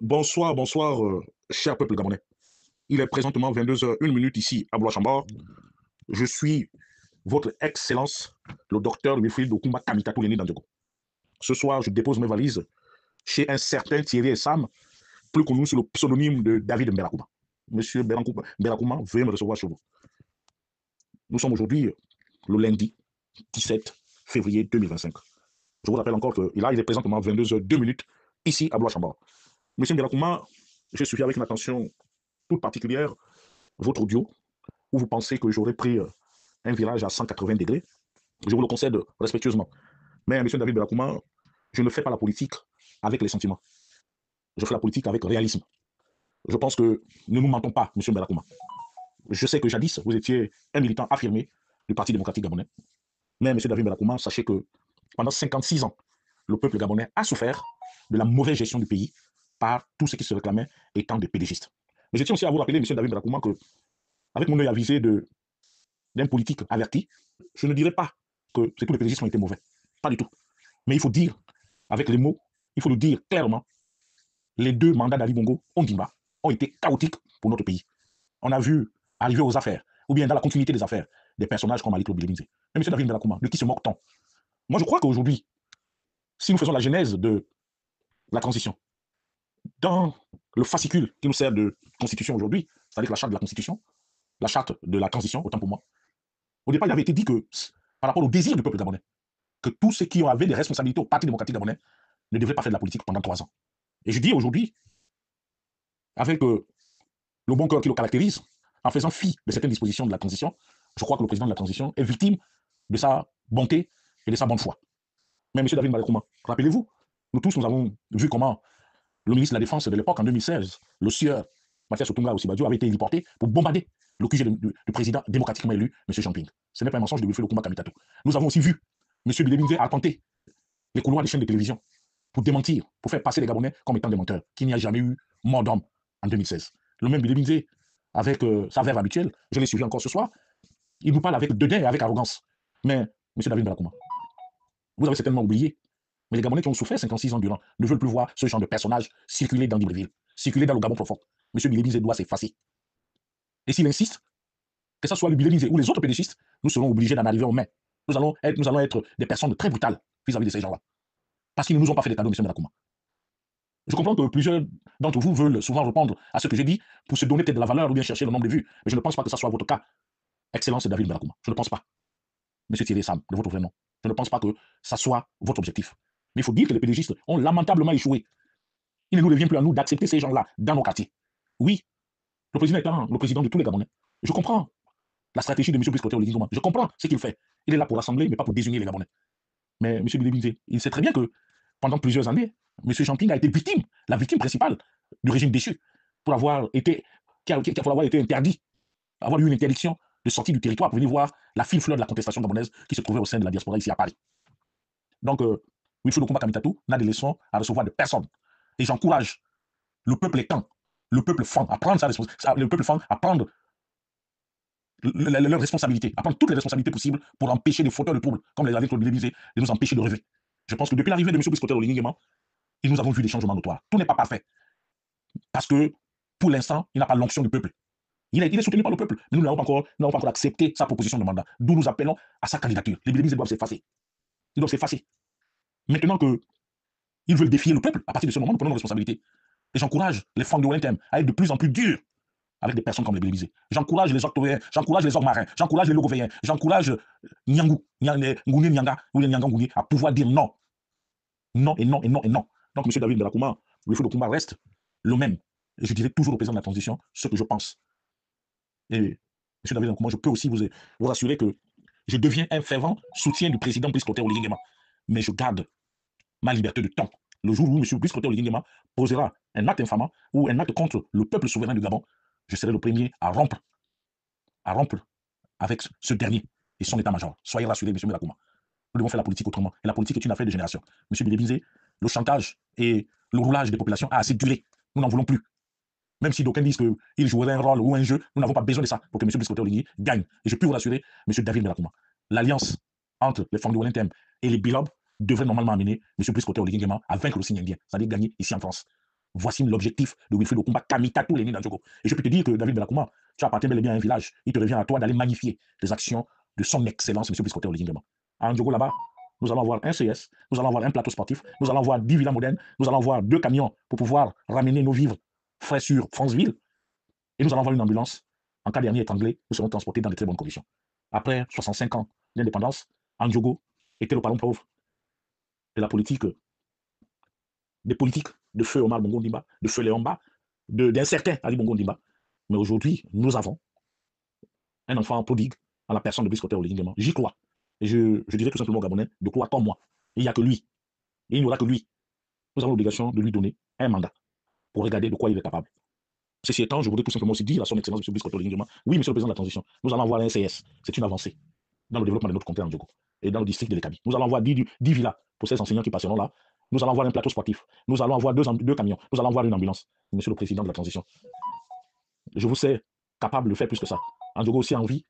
Bonsoir, bonsoir, cher peuple gabonais. Il est présentement 22h01 ici à Blois-Chambord. Je suis votre Excellence, le docteur Wilfried Okumba Kamitatou Leni Dandego. Ce soir, je dépose mes valises chez un certain Thierry Sam, plus connu sous le pseudonyme de David Mbelakouma. Monsieur Mbelakouma, veuillez me recevoir chez vous. Nous sommes aujourd'hui le lundi 17 février 2025. Je vous rappelle encore qu'il est présentement 22h02 ici à Blois-Chambord. Monsieur Mbelakouma, je suis avec une attention toute particulière votre audio où vous pensez que j'aurais pris un virage à 180 degrés. Je vous le concède respectueusement. Mais, M. David Belakouma, je ne fais pas la politique avec les sentiments. Je fais la politique avec réalisme. Je pense que ne nous mentons pas, M. Belakouma. Je sais que jadis, vous étiez un militant affirmé du Parti démocratique gabonais. Mais, M. David Belakouma, sachez que pendant 56 ans, le peuple gabonais a souffert de la mauvaise gestion du pays par tous ceux qui se réclamaient étant des pédégistes. Mais je tiens aussi à vous rappeler, M. David Belakouma, que avec mon œil avisé d'un politique averti, je ne dirais pas que tous les pédégistes ont été mauvais. Pas du tout. Mais il faut dire, avec les mots, il faut le dire clairement, les deux mandats d'Ali Bongo Ondimba ont été chaotiques pour notre pays. On a vu arriver aux affaires, ou bien dans la continuité des affaires, des personnages comme Ali Claude Bilemizé. Mais M. David Belakouma, de qui se moque-t-on? Moi, je crois qu'aujourd'hui, si nous faisons la genèse de la transition, dans le fascicule qui nous sert de constitution aujourd'hui, c'est-à-dire la charte de la constitution, la charte de la transition, autant pour moi, au départ, il avait été dit que, par rapport au désir du peuple gabonais, que tous ceux qui avaient des responsabilités au Parti démocratique gabonais ne devraient pas faire de la politique pendant 3 ans. Et je dis aujourd'hui, avec le bon cœur qui le caractérise, en faisant fi de certaines dispositions de la transition, je crois que le président de la transition est victime de sa bonté et de sa bonne foi. Mais M. David Balakouma, rappelez-vous, nous tous, nous avons vu comment le ministre de la Défense de l'époque, en 2016, le sieur Mathias Otunga Osibadio, avait été héliporté pour bombarder le QG du président démocratiquement élu, M. Champing. Ce n'est pas un mensonge de Wilfried Okumba Kamitatou. Nous avons aussi vu M. Bilemizé attenter les couloirs des chaînes de télévision pour démentir, pour faire passer les Gabonais comme étant des menteurs, qu'il n'y a jamais eu mort d'homme en 2016. Le même Bilemizé, avec sa verve habituelle, je l'ai suivi encore ce soir, il nous parle avec dédain et avec arrogance. Mais, M. David Balakouma, vous avez certainement oublié, mais les Gabonais qui ont souffert 56 ans durant ne veulent plus voir ce genre de personnages circuler dans Libreville, circuler dans le Gabon profond. M. Bilemizé doit s'effacer. Et s'il insiste, que ce soit le Bilemizé ou les autres pédécistes, nous serons obligés d'en arriver aux mains. Nous allons être des personnes très brutales vis-à-vis de ces gens-là. Parce qu'ils ne nous ont pas fait des cadeaux, M. Balakouma. Je comprends que plusieurs d'entre vous veulent souvent répondre à ce que j'ai dit pour se donner peut-être de la valeur ou bien chercher le nombre de vues. Mais je ne pense pas que ce soit votre cas. Excellence David Balakouma. Je ne pense pas. Monsieur Thierry Sam, de votre vrai nom. Je ne pense pas que ça soit votre objectif. Mais il faut dire que les pédégistes ont lamentablement échoué. Il ne nous revient plus à nous d'accepter ces gens-là dans nos quartiers. Oui, le président étant le président de tous les Gabonais. Je comprends la stratégie de M. Brice Clotaire Oligui. Je comprends ce qu'il fait. Il est là pour rassembler, mais pas pour désigner les Gabonais. Mais M. Bilemizé, il sait très bien que pendant plusieurs années, M. Champing a été victime, la victime principale du régime déchu, pour avoir été, pour avoir été interdit, avoir eu une interdiction de sortie du territoire pour venir voir la fine fleur de la contestation gabonaise qui se trouvait au sein de la diaspora ici à Paris. Donc, Wilfried Okumba Kamitatou n'a de leçons à recevoir de personne. Et j'encourage le peuple étant, le peuple franc, à prendre le peuple franc à prendre leurs responsabilités, à prendre toutes les responsabilités possibles pour empêcher les fauteurs de troubles, comme les avec Claude Bilemizé, de nous empêcher de rêver. Je pense que depuis l'arrivée de M. Brice Clotaire Oligui et nous avons vu des changements notoires. Tout n'est pas parfait. Parce que, pour l'instant, il n'a pas l'onction du peuple. Il est soutenu par le peuple, mais nous n'avons pas encore accepté sa proposition de mandat. D'où nous appelons à sa candidature. Les Bilemizé doivent s'effacer. Ils doivent s'effacer. Maintenant qu'ils veulent défier le peuple, à partir de ce moment, nous prenons nos responsabilités. Et j'encourage les femmes de Wellington à être de plus en plus dures avec des personnes comme les Bilemizé. J'encourage les Octovéens, j'encourage les Ormarins, j'encourage les Logovéens, j'encourage Nyangou, Ngouni Nyanga, ou les Nyanga Ngouni, à pouvoir dire non. Non et non et non et non. Donc, M. David Belakouma, Wilfried Okumba reste le même. Et je dirai toujours au président de la transition ce que je pense. Et M. David Belakouma, je peux aussi vous rassurer que je deviens un fervent soutien du président Brice Clotaire Oligui Nguema. Mais je garde ma liberté de temps. Le jour où M. Brice Clotaire Oligui Nguema posera un acte infamant ou un acte contre le peuple souverain du Gabon, je serai le premier à rompre avec ce dernier et son état-major. Soyez rassurés, M. Belakouma. Nous devons faire la politique autrement. Et la politique est une affaire de génération. M. Bilemizé, le chantage et le roulage des populations a assez duré. Nous n'en voulons plus. Même si d'aucuns disent qu'il jouerait un rôle ou un jeu, nous n'avons pas besoin de ça pour que M. Brice Clotaire Oligui gagne. Et je peux vous rassurer, M. David Belakouma, l'alliance entre les femmes de Wellington et les Bilobs devrait normalement amener M. Brice Clotaire Oligui à vaincre le signe indien, c'est-à-dire gagner ici en France. Voici l'objectif de Wilfried Okumba Kamitatou Leni Dandjogo. Et je peux te dire que David Belakouma, tu appartiens bel et bien à un village. Il te revient à toi d'aller magnifier les actions de son excellence, M. Biscotter Olingema. À Ndjogo là-bas, nous allons avoir un CS, nous allons avoir un plateau sportif, nous allons avoir 10 villas modernes, nous allons avoir 2 camions pour pouvoir ramener nos vivres frais sur Franceville. Et nous allons avoir une ambulance. En cas dernier étranglé, nous serons transportés dans de très bonnes conditions. Après 65 ans d'indépendance, Ndjogo était le parent pauvre de la politique, des politiques de feu Omar Bongo Ndimba, de feu Léon Ba, d'un certain Ali Bongo Ndimba. Mais aujourd'hui, nous avons un enfant prodigue en la personne de Brice Cotter Olingema. J'y crois. Et je dirais tout simplement aux Gabonais de croire comme moi. Il n'y a que lui. Et il n'y aura que lui. Nous avons l'obligation de lui donner un mandat pour regarder de quoi il est capable. Ceci étant, je voudrais tout simplement aussi dire à son excellence, M. Brice Cotter Olingema, oui, monsieur le président de la transition, nous allons avoir un CS. C'est une avancée dans le développement de notre comté en Ndjogo et dans le district de l'Ekabi. Nous allons avoir 10 villas pour ces enseignants qui passeront là. Nous allons avoir un plateau sportif. Nous allons avoir 2 camions. Nous allons avoir une ambulance. Monsieur le président de la transition, je vous sais capable de faire plus que ça. Ndjogo aussi a envie,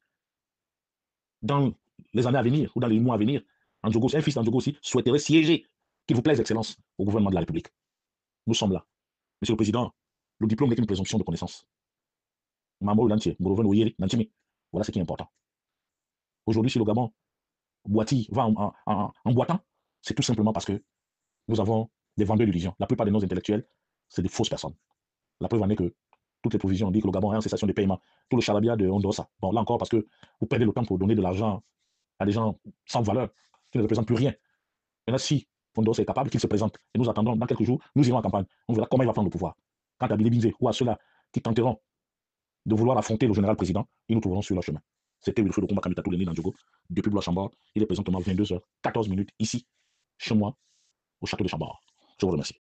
dans les années à venir ou dans les mois à venir, Ndjogo, un fils d'Ndjogo aussi souhaiterait siéger, qu'il vous plaise, Excellence, au gouvernement de la République. Nous sommes là. Monsieur le Président, le diplôme n'est qu'une présomption de connaissance. Voilà ce qui est important. Aujourd'hui, si le Gabon Boiti va en boitant, c'est tout simplement parce que nous avons des vendeurs d'illusions. La plupart de nos intellectuels, c'est des fausses personnes. La preuve en est que toutes les provisions disent que le Gabon est en cessation de paiement. Tout le charabia de Hondosa. Bon, là encore, parce que vous perdez le temps pour donner de l'argent à des gens sans valeur, qui ne représentent plus rien. Maintenant, si Hondosa est capable, qu'il se présente, et nous attendons dans quelques jours, nous irons en campagne. On verra comment il va prendre le pouvoir. Quant à Billy Binze ou à ceux-là qui tenteront de vouloir affronter le général président, ils nous trouveront sur leur chemin. C'était Wilfried Okumba Kamitatou Leni Dandjogo, depuis Blois-Chambord. Il est présentement 22h14 ici, chez moi, au château de Chambord. Je vous remercie.